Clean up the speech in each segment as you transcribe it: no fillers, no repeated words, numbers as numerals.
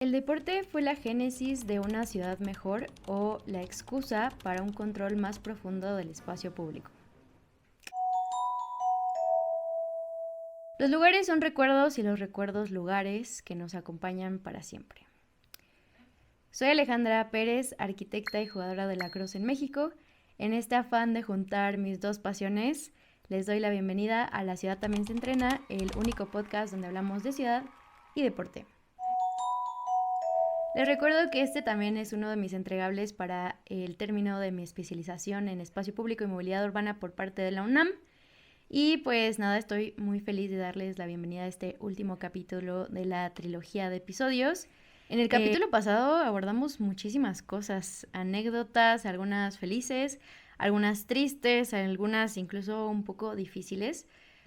El deporte fue la génesis de una ciudad mejor o la excusa para un control más profundo del espacio público. Los lugares son recuerdos y los recuerdos lugares que nos acompañan para siempre. Soy Alejandra Pérez, arquitecta y jugadora de lacrosse en México. En este afán de juntar mis dos pasiones, les doy la bienvenida a La Ciudad También Se Entrena, el único podcast donde hablamos de ciudad y deporte. Les recuerdo que este también es uno de mis entregables para el término de mi especialización en espacio público y movilidad urbana por parte de la UNAM. Y pues nada, estoy muy feliz de darles la bienvenida a este último capítulo de la trilogía de episodios. En el capítulo pasado abordamos muchísimas cosas, anécdotas, algunas felices, algunas tristes, algunas incluso un poco difíciles.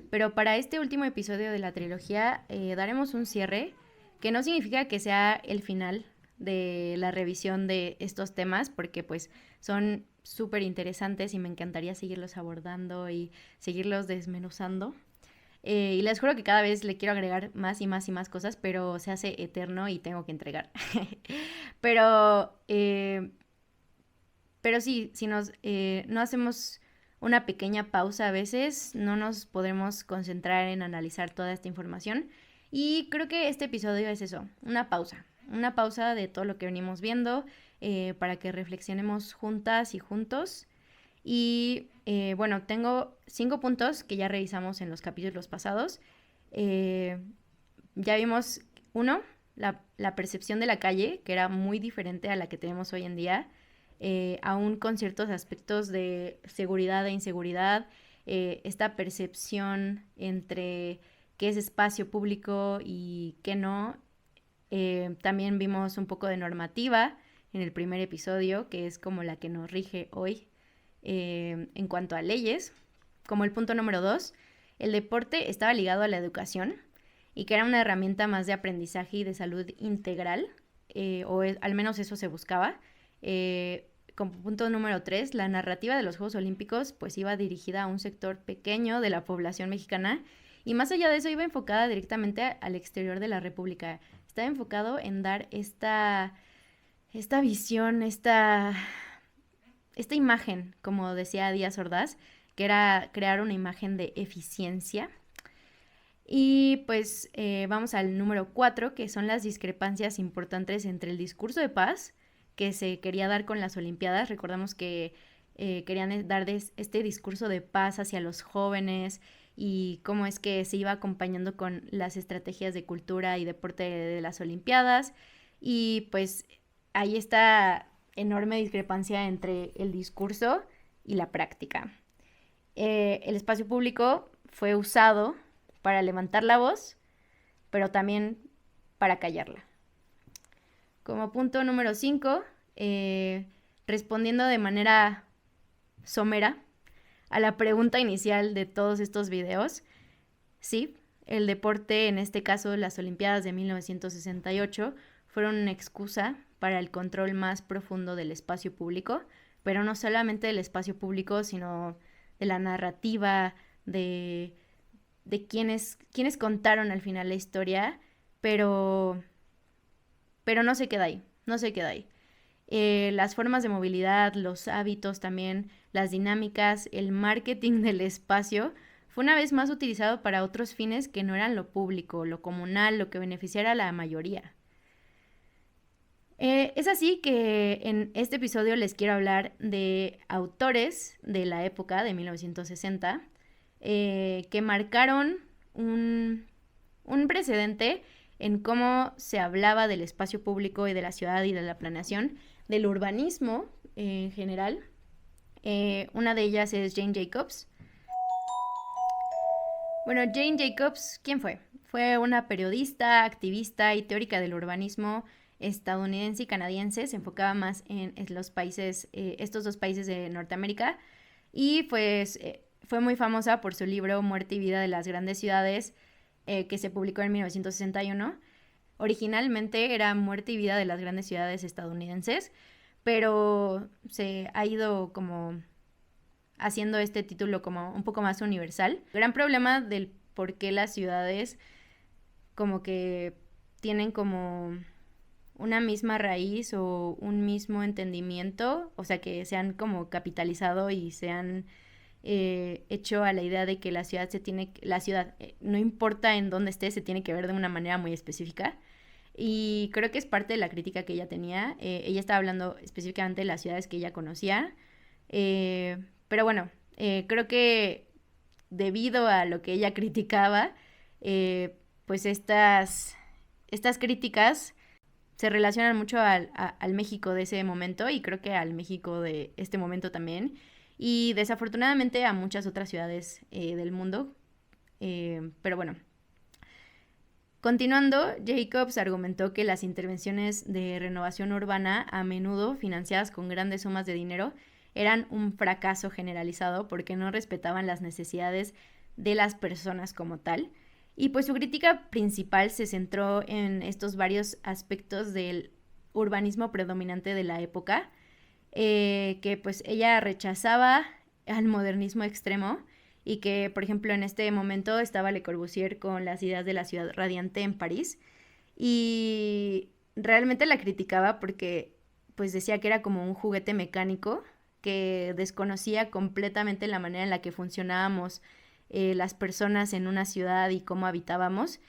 Pero para este último episodio de la trilogía daremos un cierre, que no significa que sea el final de la revisión de estos temas, porque pues son súper interesantes y me encantaría seguirlos abordando y seguirlos desmenuzando. Y les juro que cada vez le quiero agregar más y más y más cosas, pero se hace eterno y tengo que entregar. pero, pero sí, si no hacemos una pequeña pausa a veces, no nos podremos concentrar en analizar toda esta información. Y creo que este episodio es eso, una pausa de todo lo que venimos viendo, para que reflexionemos juntas y juntos. Y bueno, tengo 5 puntos que ya revisamos en los capítulos pasados. Ya vimos uno, la percepción de la calle, que era muy diferente a la que tenemos hoy en día, aún con ciertos aspectos de seguridad e inseguridad, esta percepción entre qué es espacio público y qué no. También vimos un poco de normativa en el primer episodio, que es como la que nos rige hoy en cuanto a leyes. Como el punto número 2, el deporte estaba ligado a la educación y que era una herramienta más de aprendizaje y de salud integral, al menos eso se buscaba. Como punto número 3, la narrativa de los Juegos Olímpicos pues iba dirigida a un sector pequeño de la población mexicana y más allá de eso iba enfocada directamente al exterior de la República. Estaba enfocado en dar esta visión, esta imagen, como decía Díaz Ordaz, que era crear una imagen de eficiencia. Y pues vamos al número 4, que son las discrepancias importantes entre el discurso de paz que se quería dar con las Olimpiadas. Recordamos que querían dar este discurso de paz hacia los jóvenes y cómo es que se iba acompañando con las estrategias de cultura y deporte de las Olimpiadas. Y pues ahí está enorme discrepancia entre el discurso y la práctica. El espacio público fue usado para levantar la voz, pero también para callarla. Como punto número 5, respondiendo de manera somera a la pregunta inicial de todos estos videos, sí, el deporte, en este caso las Olimpiadas de 1968, fueron una excusa para el control más profundo del espacio público, pero no solamente del espacio público, sino de la narrativa, de quienes contaron al final la historia, pero no se queda ahí, no se queda ahí. Las formas de movilidad, los hábitos también, las dinámicas, el marketing del espacio, fue una vez más utilizado para otros fines que no eran lo público, lo comunal, lo que beneficiara a la mayoría. Es así que en este episodio les quiero hablar de autores de la época de 1960 que marcaron un precedente en cómo se hablaba del espacio público y de la ciudad y de la planeación, del urbanismo en general. Una de ellas es Jane Jacobs. Bueno, Jane Jacobs, ¿quién fue? Fue una periodista, activista y teórica del urbanismo estadounidense y canadiense. Se enfocaba más en los países, estos dos países de Norteamérica. Y pues fue muy famosa por su libro Muerte y Vida de las Grandes Ciudades, que se publicó en 1961. Originalmente era Muerte y Vida de las Grandes Ciudades estadounidenses, pero se ha ido como haciendo este título como un poco más universal. El gran problema del por qué las ciudades como que tienen como una misma raíz o un mismo entendimiento, o sea, que se han como capitalizado y se han hecho a la idea de que la ciudad, no importa en dónde esté, se tiene que ver de una manera muy específica. Y creo que es parte de la crítica que ella tenía. Ella estaba hablando específicamente de las ciudades que ella conocía. Pero bueno, creo que debido a lo que ella criticaba, pues estas críticas se relacionan mucho al México de ese momento y creo que al México de este momento también. Y desafortunadamente a muchas otras ciudades del mundo. Pero bueno, continuando, Jacobs argumentó que las intervenciones de renovación urbana, a menudo financiadas con grandes sumas de dinero, eran un fracaso generalizado porque no respetaban las necesidades de las personas como tal. Y pues su crítica principal se centró en estos varios aspectos del urbanismo predominante de la época, que pues ella rechazaba al modernismo extremo y que, por ejemplo, en este momento estaba Le Corbusier con las ideas de la ciudad radiante en París y realmente la criticaba porque pues decía que era como un juguete mecánico que desconocía completamente la manera en la que funcionábamos las personas en una ciudad y cómo habitábamos.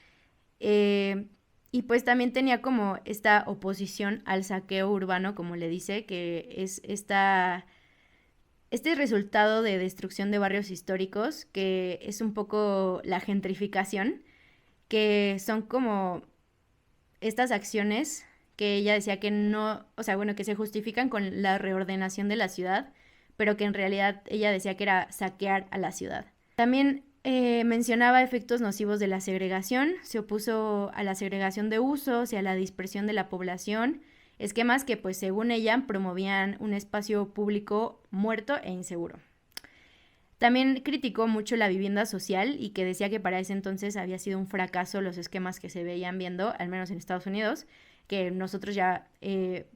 Eh, y pues también tenía como esta oposición al saqueo urbano, como le dice, que es este resultado de destrucción de barrios históricos, que es un poco la gentrificación, que son como estas acciones que ella decía que no, o sea, bueno, que se justifican con la reordenación de la ciudad, pero que en realidad ella decía que era saquear a la ciudad. También mencionaba efectos nocivos de la segregación, se opuso a la segregación de usos y a la dispersión de la población, esquemas que pues según ella promovían un espacio público muerto e inseguro. También criticó mucho la vivienda social y que decía que para ese entonces había sido un fracaso los esquemas que se veían viendo, al menos en Estados Unidos, que nosotros ya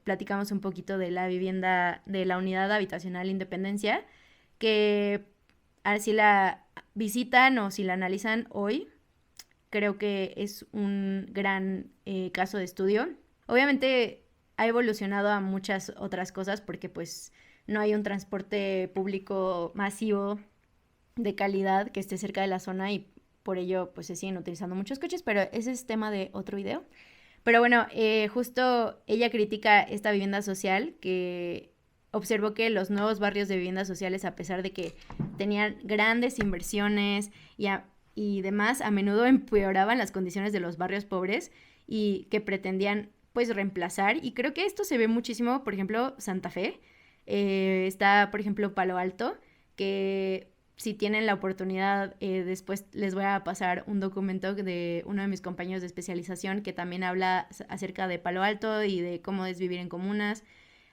platicamos un poquito de la vivienda, de la unidad habitacional Independencia, que si la visitan o si la analizan hoy, creo que es un gran caso de estudio. Obviamente ha evolucionado a muchas otras cosas porque pues no hay un transporte público masivo de calidad que esté cerca de la zona y por ello pues se siguen utilizando muchos coches, pero ese es tema de otro video. Pero bueno, justo ella critica esta vivienda social que observó que los nuevos barrios de viviendas sociales, a pesar de que tenían grandes inversiones y demás, a menudo empeoraban las condiciones de los barrios pobres y que pretendían pues reemplazar. Y creo que esto se ve muchísimo, por ejemplo, Santa Fe. Está, por ejemplo, Palo Alto, que si tienen la oportunidad, después les voy a pasar un documento de uno de mis compañeros de especialización que también habla acerca de Palo Alto y de cómo es vivir en comunas.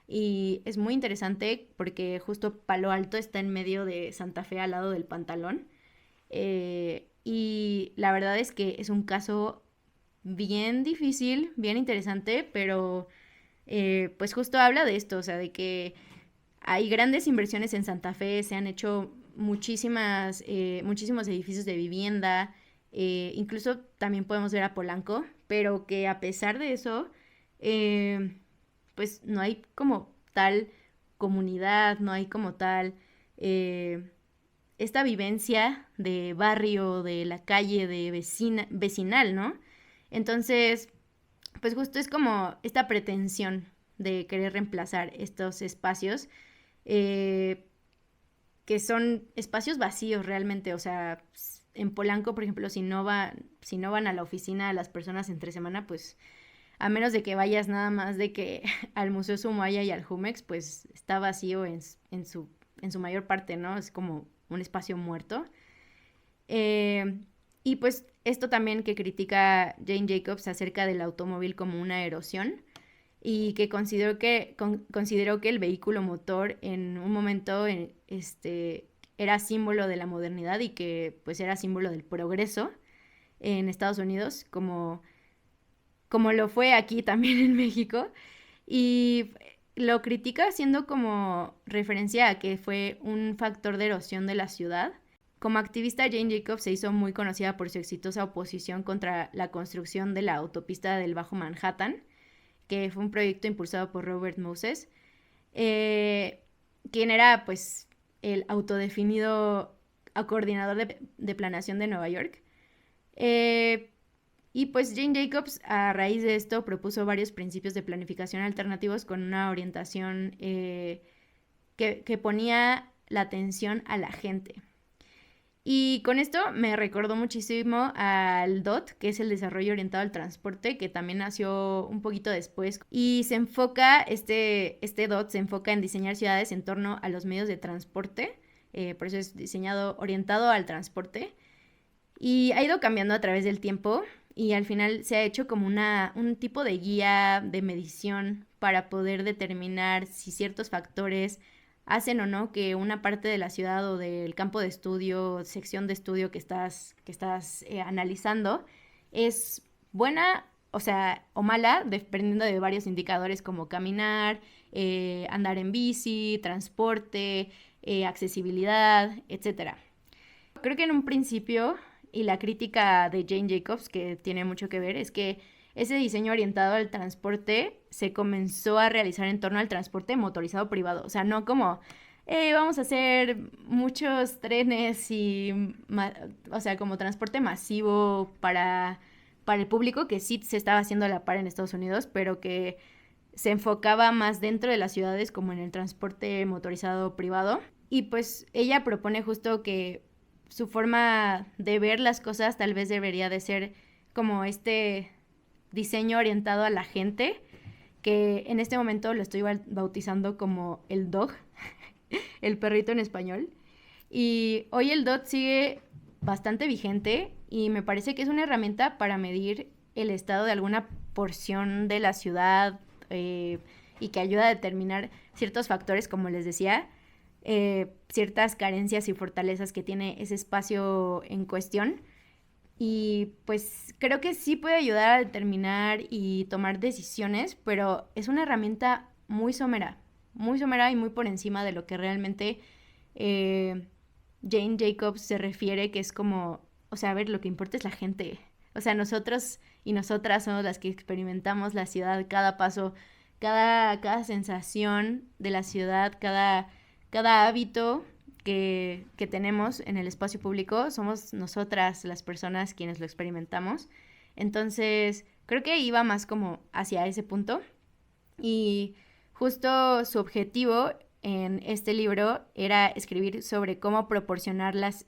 Y es muy interesante porque justo Palo Alto está en medio de Santa Fe al lado del Pantalón. Y la verdad es que es un caso bien difícil, bien interesante, pero pues justo habla de esto, o sea, de que hay grandes inversiones en Santa Fe, se han hecho muchísimos edificios de vivienda, incluso también podemos ver a Polanco, pero que a pesar de eso, eh, pues no hay como tal comunidad, no hay como tal esta vivencia de barrio, de la calle, de vecinal, ¿no? Entonces, pues justo es como esta pretensión de querer reemplazar estos espacios eh, que son espacios vacíos realmente, o sea, en Polanco, por ejemplo, si no van a la oficina las personas entre semana, pues a menos de que vayas nada más de que al Museo Sumaya y al Jumex, pues está vacío en su mayor parte, ¿no? Es como un espacio muerto. Eh, y pues esto también que critica Jane Jacobs acerca del automóvil como una erosión y que consideró que el vehículo motor en un momento era símbolo de la modernidad y que pues era símbolo del progreso en Estados Unidos, como lo fue aquí también en México. Y lo critica haciendo como referencia a que fue un factor de erosión de la ciudad. Como activista, Jane Jacobs se hizo muy conocida por su exitosa oposición contra la construcción de la autopista del Bajo Manhattan, que fue un proyecto impulsado por Robert Moses, quien era pues el autodefinido coordinador de planeación de Nueva York. Y pues Jane Jacobs a raíz de esto propuso varios principios de planificación alternativos con una orientación que ponía la atención a la gente. Y con esto me recordó muchísimo al DOT, que es el desarrollo orientado al transporte, que también nació un poquito después. Y se enfoca, este DOT se enfoca en diseñar ciudades en torno a los medios de transporte, por eso es diseñado orientado al transporte. Y ha ido cambiando a través del tiempo y al final se ha hecho como un tipo de guía de medición para poder determinar si ciertos factores hacen o no que una parte de la ciudad o del campo de estudio, sección de estudio que estás analizando es buena, o sea, o mala, dependiendo de varios indicadores como caminar, andar en bici, transporte, accesibilidad, etcétera. Creo que en un principio, y la crítica de Jane Jacobs, que tiene mucho que ver, es que ese diseño orientado al transporte se comenzó a realizar en torno al transporte motorizado privado. O sea, no como, vamos a hacer muchos trenes y, o sea, como transporte masivo para el público, que sí se estaba haciendo a la par en Estados Unidos, pero que se enfocaba más dentro de las ciudades como en el transporte motorizado privado. Y pues ella propone justo que su forma de ver las cosas tal vez debería de ser como este diseño orientado a la gente, que en este momento lo estoy bautizando como el dog, el perrito en español. Y hoy el dog sigue bastante vigente y me parece que es una herramienta para medir el estado de alguna porción de la ciudad, y que ayuda a determinar ciertos factores, como les decía, ciertas carencias y fortalezas que tiene ese espacio en cuestión. Y pues creo que sí puede ayudar a determinar y tomar decisiones, pero es una herramienta muy somera y muy por encima de lo que realmente eh, Jane Jacobs se refiere, que es como, o sea, a ver, lo que importa es la gente. O sea, nosotros y nosotras somos las que experimentamos la ciudad, cada paso, cada sensación de la ciudad, cada hábito que tenemos en el espacio público, somos nosotras las personas quienes lo experimentamos. Entonces, creo que iba más como hacia ese punto. Y justo su objetivo en este libro era escribir sobre cómo promocionar las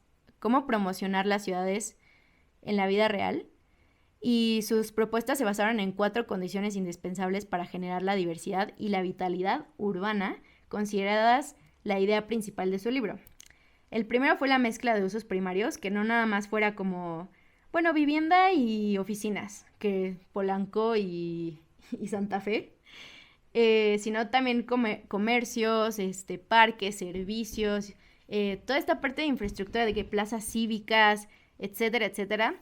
ciudades en la vida real. Y sus propuestas se basaron en 4 condiciones indispensables para generar la diversidad y la vitalidad urbana, consideradas la idea principal de su libro. El primero fue la mezcla de usos primarios, que no nada más fuera como, bueno, vivienda y oficinas, que Polanco y Santa Fe, sino también comercios, parques, servicios, toda esta parte de infraestructura de que plazas cívicas, etcétera, etcétera.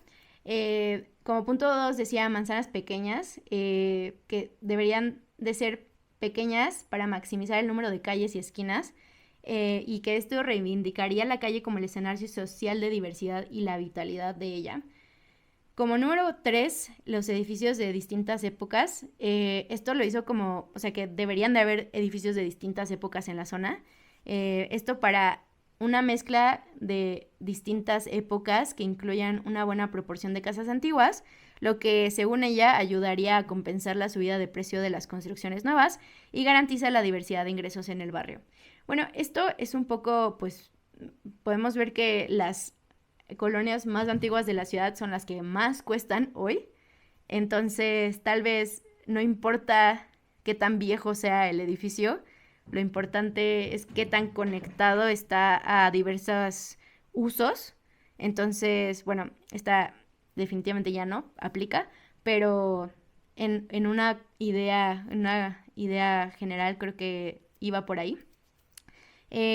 Como punto 2 decía manzanas pequeñas, que deberían de ser pequeñas para maximizar el número de calles y esquinas, y que esto reivindicaría la calle como el escenario social de diversidad y la vitalidad de ella. Como número 3, los edificios de distintas épocas. Esto lo hizo como, o sea, que deberían de haber edificios de distintas épocas en la zona. Esto para una mezcla de distintas épocas que incluyan una buena proporción de casas antiguas, lo que según ella ayudaría a compensar la subida de precio de las construcciones nuevas y garantiza la diversidad de ingresos en el barrio. Bueno, esto es un poco, pues, podemos ver que las colonias más antiguas de la ciudad son las que más cuestan hoy. Entonces, tal vez no importa qué tan viejo sea el edificio, lo importante es qué tan conectado está a diversos usos. Entonces, bueno, esta definitivamente ya no aplica, pero en una idea general creo que iba por ahí.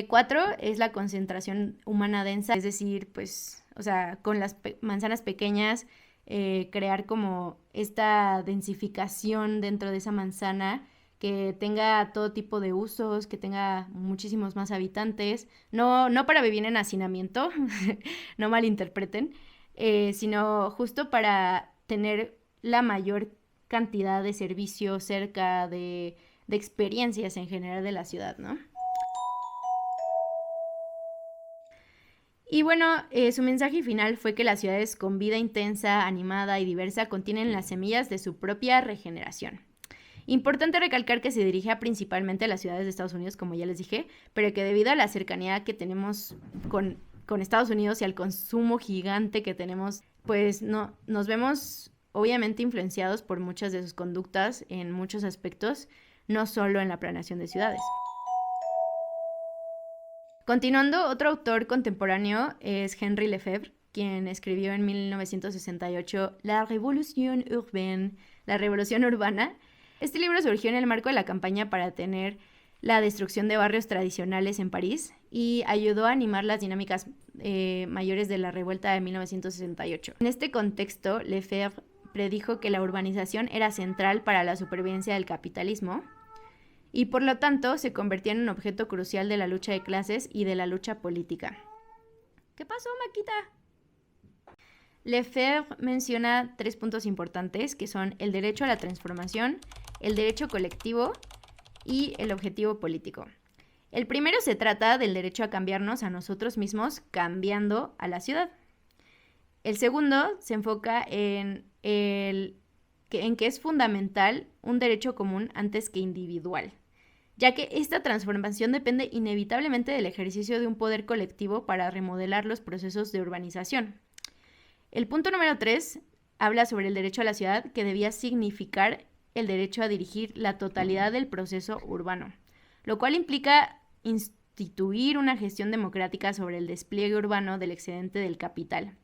4 es la concentración humana densa, es decir, pues, o sea, con las manzanas pequeñas, crear como esta densificación dentro de esa manzana que tenga todo tipo de usos, que tenga muchísimos más habitantes, no para vivir en hacinamiento, no malinterpreten, sino justo para tener la mayor cantidad de servicios cerca de experiencias en general de la ciudad, ¿no? Y bueno, su mensaje final fue que las ciudades con vida intensa, animada y diversa contienen las semillas de su propia regeneración. Importante recalcar que se dirige principalmente a las ciudades de Estados Unidos, como ya les dije, pero que debido a la cercanía que tenemos con Estados Unidos y al consumo gigante que tenemos, pues no, nos vemos obviamente influenciados por muchas de sus conductas en muchos aspectos, no solo en la planeación de ciudades. Continuando, otro autor contemporáneo es Henri Lefebvre, quien escribió en 1968 La Révolution Urbaine, la Revolución Urbana. Este libro surgió en el marco de la campaña para detener la destrucción de barrios tradicionales en París y ayudó a animar las dinámicas mayores de la revuelta de 1968. En este contexto, Lefebvre predijo que la urbanización era central para la supervivencia del capitalismo y por lo tanto se convertía en un objeto crucial de la lucha de clases y de la lucha política. ¿Qué pasó, Maquita? Lefebvre menciona 3 puntos importantes que son el derecho a la transformación, el derecho colectivo y el objetivo político. El primero se trata del derecho a cambiarnos a nosotros mismos cambiando a la ciudad. El segundo se enfoca en que es fundamental un derecho común antes que individual, ya que esta transformación depende inevitablemente del ejercicio de un poder colectivo para remodelar los procesos de urbanización. El punto número 3 habla sobre el derecho a la ciudad, que debía significar el derecho a dirigir la totalidad del proceso urbano, lo cual implica instituir una gestión democrática sobre el despliegue urbano del excedente del capital.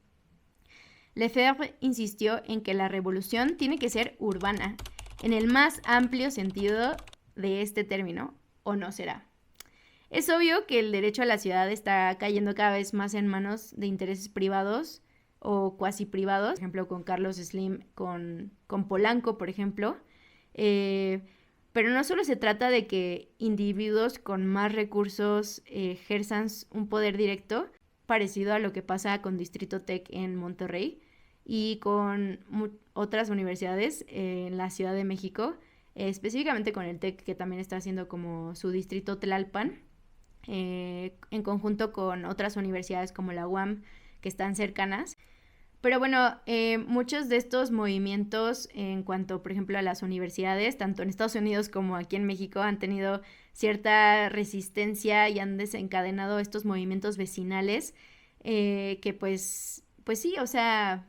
Lefebvre insistió en que la revolución tiene que ser urbana, en el más amplio sentido de este término, ¿o no será? Es obvio que el derecho a la ciudad está cayendo cada vez más en manos de intereses privados o cuasi privados, por ejemplo con Carlos Slim, con Polanco, por ejemplo, pero no solo se trata de que individuos con más recursos ejerzan un poder directo, parecido a lo que pasa con Distrito Tech en Monterrey y con otras universidades en la Ciudad de México, específicamente con el TEC, que también está haciendo como su distrito Tlalpan, en conjunto con otras universidades como la UAM, que están cercanas. Pero bueno, muchos de estos movimientos en cuanto, por ejemplo, a las universidades, tanto en Estados Unidos como aquí en México, han tenido cierta resistencia y han desencadenado estos movimientos vecinales que pues sí, o sea,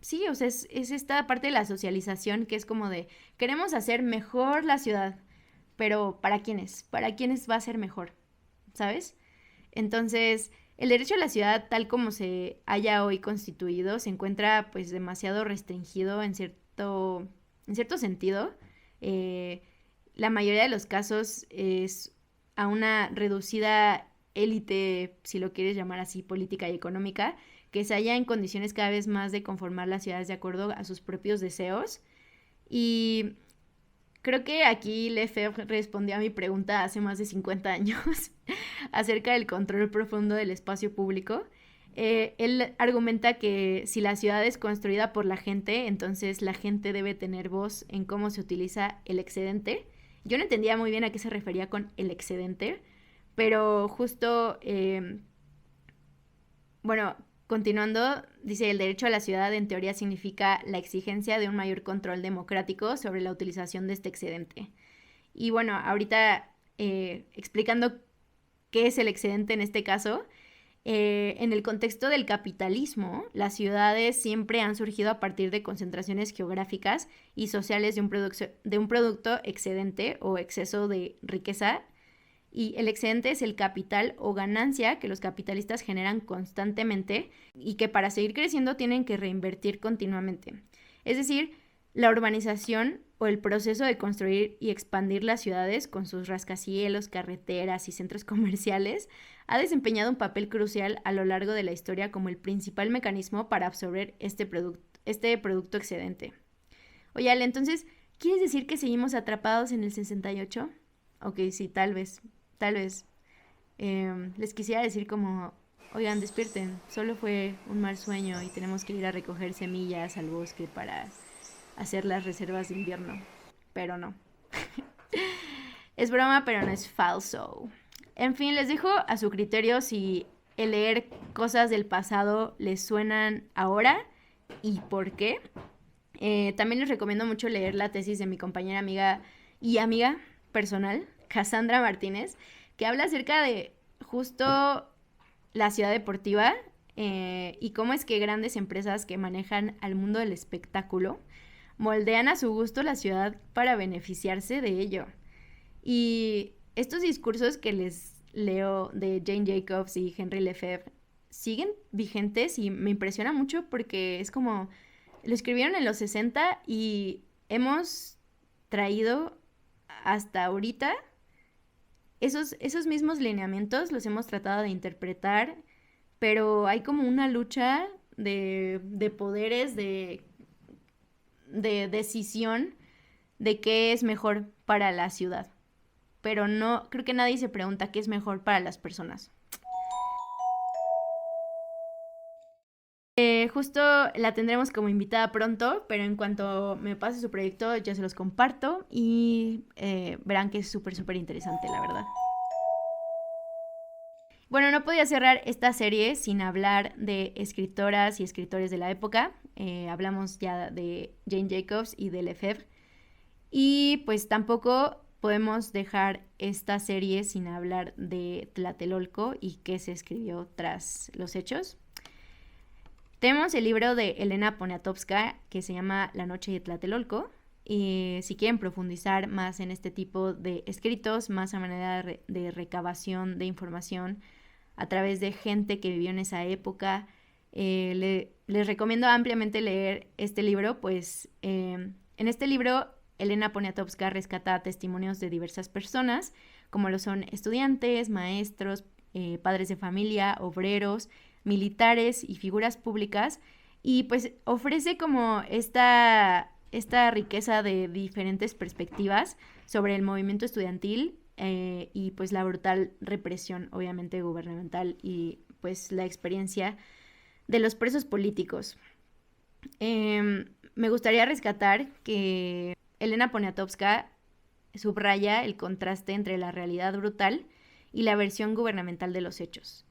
es esta parte de la socialización que es como de, queremos hacer mejor la ciudad, pero ¿para quiénes? ¿Para quiénes va a ser mejor? ¿Sabes? Entonces, el derecho a la ciudad, tal como se haya hoy constituido, se encuentra pues demasiado restringido en cierto sentido. La mayoría de los casos es a una reducida élite, si lo quieres llamar así, política y económica, que se halla en condiciones cada vez más de conformar las ciudades de acuerdo a sus propios deseos. Y creo que aquí Lefebvre respondió a mi pregunta hace más de 50 años acerca del control profundo del espacio público. Él argumenta que si la ciudad es construida por la gente, entonces la gente debe tener voz en cómo se utiliza el excedente. Yo no entendía muy bien a qué se refería con el excedente, pero justo, bueno, continuando, dice, el derecho a la ciudad en teoría significa la exigencia de un mayor control democrático sobre la utilización de este excedente. Y bueno, ahorita explicando qué es el excedente en este caso, en el contexto del capitalismo, las ciudades siempre han surgido a partir de concentraciones geográficas y sociales de un producto excedente o exceso de riqueza. Y el excedente es el capital o ganancia que los capitalistas generan constantemente y que para seguir creciendo tienen que reinvertir continuamente. Es decir, la urbanización o el proceso de construir y expandir las ciudades con sus rascacielos, carreteras y centros comerciales ha desempeñado un papel crucial a lo largo de la historia como el principal mecanismo para absorber este producto excedente. Oye, Ale, entonces, ¿quieres decir que seguimos atrapados en el 68? Ok, sí, tal vez. Les quisiera decir como, oigan, despierten, solo fue un mal sueño y tenemos que ir a recoger semillas al bosque hacer las reservas de invierno, pero no. Es broma, pero no es falso. En fin, les dejo a su criterio si el leer cosas del pasado les suenan ahora y por qué. También les recomiendo mucho leer la tesis de mi compañera amiga y amiga personal, Cassandra Martínez, que habla acerca de justo la ciudad deportiva y cómo es que grandes empresas que manejan al mundo del espectáculo moldean a su gusto la ciudad para beneficiarse de ello. Y estos discursos que les leo de Jane Jacobs y Henry Lefebvre siguen vigentes y me impresiona mucho porque es como, lo escribieron en los 60 y hemos traído hasta ahorita esos mismos lineamientos, los hemos tratado de interpretar, pero hay como una lucha de poderes, de decisión de qué es mejor para la ciudad. Pero no, creo que nadie se pregunta qué es mejor para las personas. Justo la tendremos como invitada pronto, pero en cuanto me pase su proyecto ya se los comparto y verán que es súper interesante, la verdad. Bueno, no podía cerrar esta serie sin hablar de escritoras y escritores de la época. Hablamos ya de Jane Jacobs y de Lefebvre. Y pues tampoco podemos dejar esta serie sin hablar de Tlatelolco y qué se escribió tras los hechos. Tenemos el libro de Elena Poniatowska que se llama La noche de Tlatelolco. Y si quieren profundizar más en este tipo de escritos, más a manera de recabación de información a través de gente que vivió en esa época, les recomiendo ampliamente leer este libro, pues en este libro Elena Poniatowska rescata testimonios de diversas personas, como lo son estudiantes, maestros, padres de familia, obreros, militares y figuras públicas, y pues ofrece como esta riqueza de diferentes perspectivas sobre el movimiento estudiantil y pues la brutal represión, obviamente, gubernamental y pues la experiencia de los presos políticos. Me gustaría rescatar que Elena Poniatowska subraya el contraste entre la realidad brutal y la versión gubernamental de los hechos.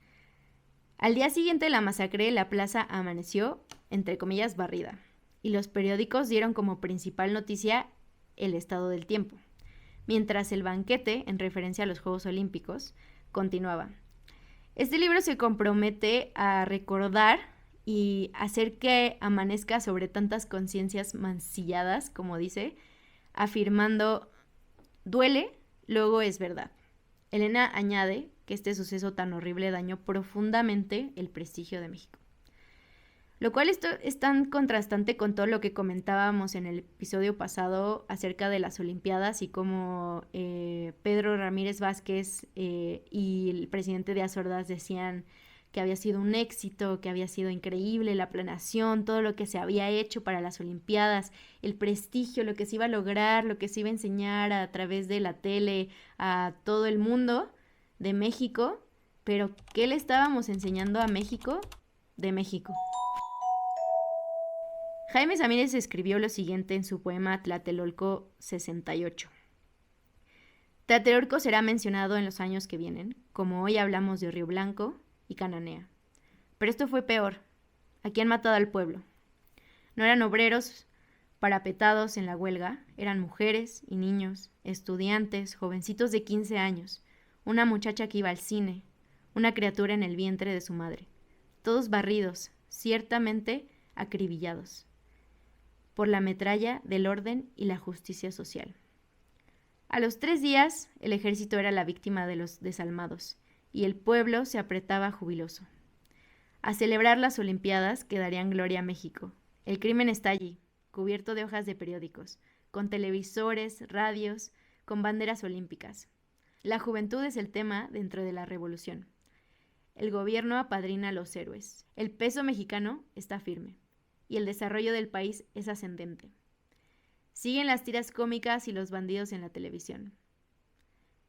Al día siguiente de la masacre, la plaza amaneció, entre comillas, barrida, y los periódicos dieron como principal noticia el estado del tiempo, mientras el banquete, en referencia a los Juegos Olímpicos, continuaba. Este libro se compromete a recordar y hacer que amanezca sobre tantas conciencias mancilladas, como dice, afirmando, duele, luego es verdad. Elena añade que este suceso tan horrible dañó profundamente el prestigio de México. Lo cual esto es tan contrastante con todo lo que comentábamos en el episodio pasado acerca de las Olimpiadas y cómo Pedro Ramírez Vázquez y el presidente de Azordas decían que había sido un éxito, que había sido increíble la planeación, todo lo que se había hecho para las Olimpiadas, el prestigio, lo que se iba a lograr, lo que se iba a enseñar a través de la tele a todo el mundo de México, pero ¿qué le estábamos enseñando a México de México? Jaime Samírez escribió lo siguiente en su poema Tlatelolco 68. Tlatelolco será mencionado en los años que vienen, como hoy hablamos de Río Blanco y Cananea. Pero esto fue peor. Aquí han matado al pueblo. No eran obreros parapetados en la huelga, eran mujeres y niños, estudiantes, jovencitos de 15 años, una muchacha que iba al cine, una criatura en el vientre de su madre. Todos barridos, ciertamente acribillados por la metralla del orden y la justicia social. A los 3 días, el ejército era la víctima de los desalmados, y el pueblo se apretaba jubiloso. A celebrar las Olimpiadas que darían gloria a México. El crimen está allí, cubierto de hojas de periódicos, con televisores, radios, con banderas olímpicas. La juventud es el tema dentro de la revolución. El gobierno apadrina a los héroes. El peso mexicano está firme. Y el desarrollo del país es ascendente. Siguen las tiras cómicas y los bandidos en la televisión.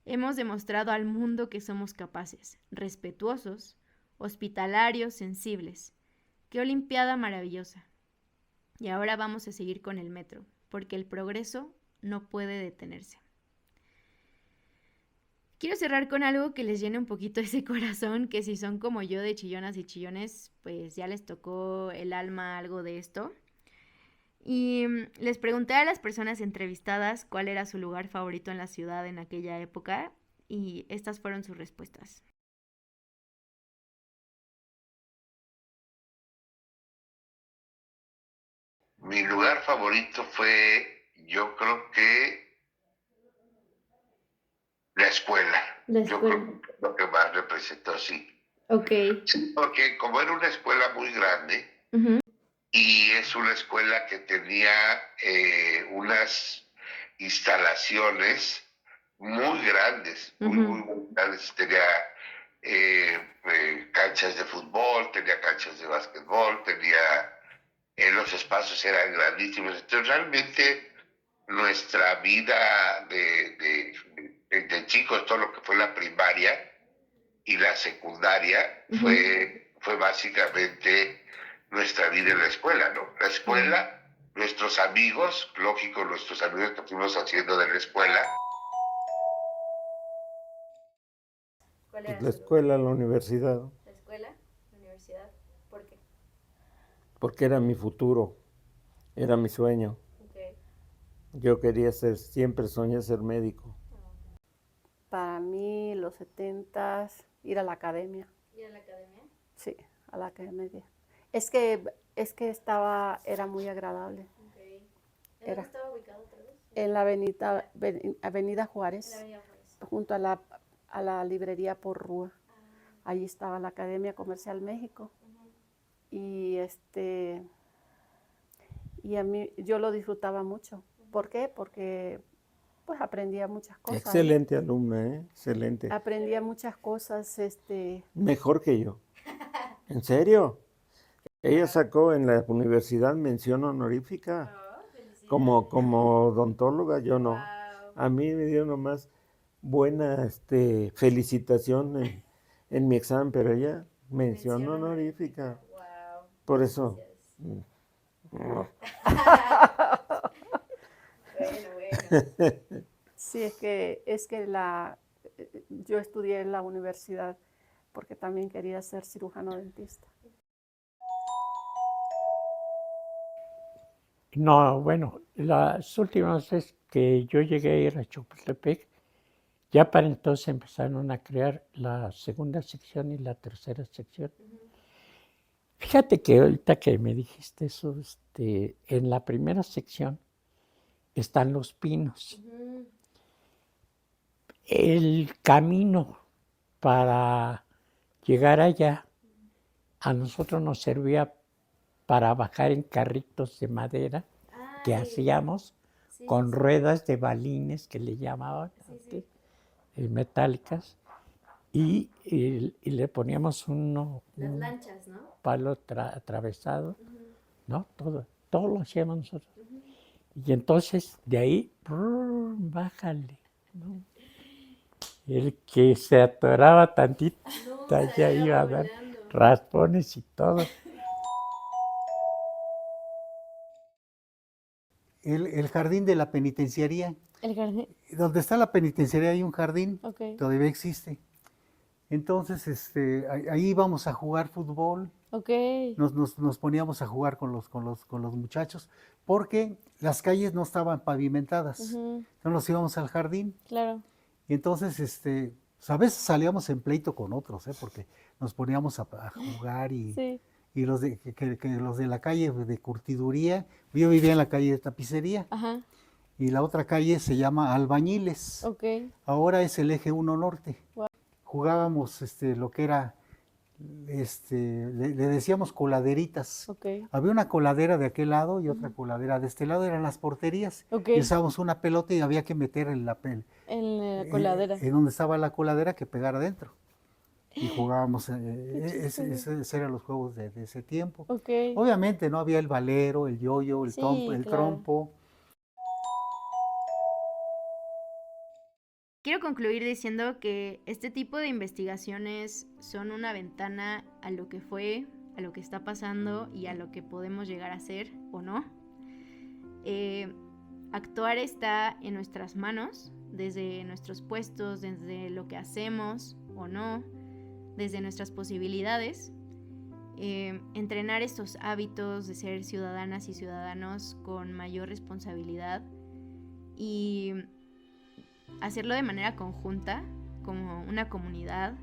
Hemos demostrado al mundo que somos capaces, respetuosos, hospitalarios, sensibles. ¡Qué olimpiada maravillosa! Y ahora vamos a seguir con el metro, porque el progreso no puede detenerse. Quiero cerrar con algo que les llene un poquito ese corazón, que si son como yo de chillonas y chillones, pues ya les tocó el alma algo de esto. Y les pregunté a las personas entrevistadas cuál era su lugar favorito en la ciudad en aquella época, y estas fueron sus respuestas. Mi lugar favorito fue, yo creo que la escuela. La Yo escuela. creo que es lo que más representó, sí. Ok. Sí, porque como era una escuela muy grande Ujú. y es una escuela que tenía unas instalaciones muy grandes, muy grandes. Tenía canchas de fútbol, tenía canchas de básquetbol, tenía los espacios eran grandísimos. Entonces realmente nuestra vida de chicos, todo lo que fue la primaria y la secundaria, fue básicamente nuestra vida en la escuela, ¿no? La escuela, nuestros amigos, lógico, nuestros amigos que fuimos haciendo de la escuela. ¿Cuál Pues era la su lugar? escuela, la universidad, La escuela, la universidad. ¿Por qué? porque era mi futuro, era mi sueño. Ok. Yo quería ser, siempre soñé ser médico. Para mí, los 70s, ir a la academia. ¿Ir a la academia? Sí, a la academia. Era muy agradable. Ok. ¿En dónde Era estaba ubicado otra vez? en la Avenida Juárez, En la Avenida Juárez. junto a la librería Porrúa. Allí estaba la Academia Comercial México. Y y a mí yo lo disfrutaba mucho. ¿Por qué? Porque pues aprendía muchas cosas. Excelente alumna, ¿eh? Excelente. Aprendía muchas cosas, Mejor que yo. ¿En serio? Ella sacó en la universidad mención honorífica. Como odontóloga, yo no. A mí me dio nomás buena felicitación en mi examen, pero ella mención honorífica. Wow. Por eso. Bueno, bueno. Sí, yo estudié en la universidad porque también quería ser cirujano dentista. No, bueno, las últimas veces que yo llegué a ir a Chapultepec, ya para entonces empezaron a crear la segunda sección y la tercera sección. Fíjate que ahorita que me dijiste eso, en la primera sección están los pinos. El camino para llegar allá a nosotros nos servía para bajar en carritos de madera que hacíamos con ruedas de balines que le llamaban antes, metálicas, y le poníamos un lanchas, ¿no? palo atravesado, ¿no? Todo lo hacíamos nosotros. Y entonces de ahí, bájale, ¿no? El que se atoraba tantito, ya iba a dar raspones y todo. El jardín de la penitenciaría. El jardín. Donde está la penitenciaría hay un jardín, Ok. todavía existe. Entonces, ahí íbamos a jugar fútbol, Ok. nos poníamos a jugar con los muchachos, porque las calles no estaban pavimentadas. Entonces nos íbamos al jardín. Claro. Y entonces, pues, a veces salíamos en pleito con otros, porque nos poníamos a jugar Sí. y los los de la calle de curtiduría, yo vivía en la calle de tapicería. Ajá. Y la otra calle se llama Albañiles. Ok. Ahora es el eje 1 norte. Wow. Jugábamos lo que era, le decíamos coladeritas. Ok. Había una coladera de aquel lado y otra coladera de este lado, eran las porterías. Ok. Y usábamos una pelota y había que meter En la coladera. en donde estaba la coladera que pegara adentro. Y jugábamos, esos eran los juegos de ese tiempo. Ok. Obviamente no había el valero, el yoyo, Sí, el claro. trompo. Quiero concluir diciendo que este tipo de investigaciones son una ventana a lo que fue, a lo que está pasando y a lo que podemos llegar a ser o no. Actuar está en nuestras manos, desde nuestros puestos, desde lo que hacemos o no, desde nuestras posibilidades. Entrenar estos hábitos de ser ciudadanas y ciudadanos con mayor responsabilidad y hacerlo de manera conjunta, como una comunidad,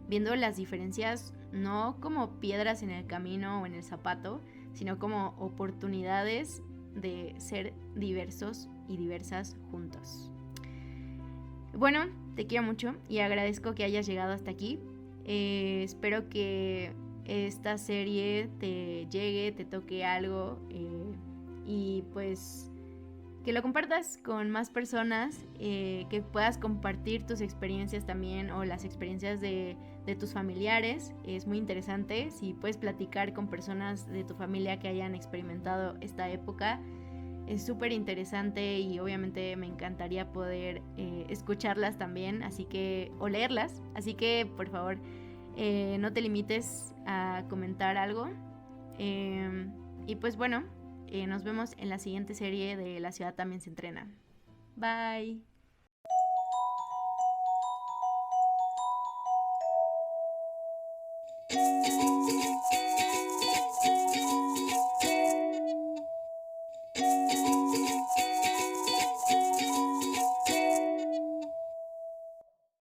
viendo las diferencias no como piedras en el camino o en el zapato, sino como oportunidades de ser diversos y diversas juntos. Bueno, te quiero mucho y agradezco que hayas llegado hasta aquí. Espero que esta serie te llegue, te toque algo y pues que lo compartas con más personas, que puedas compartir tus experiencias también o las experiencias de tus familiares. Es muy interesante si puedes platicar con personas de tu familia que hayan experimentado esta época. Es súper interesante y obviamente me encantaría poder escucharlas también, o leerlas. Así que por favor no te limites a comentar algo. Y pues bueno, nos vemos en la siguiente serie de La ciudad también se entrena. Bye.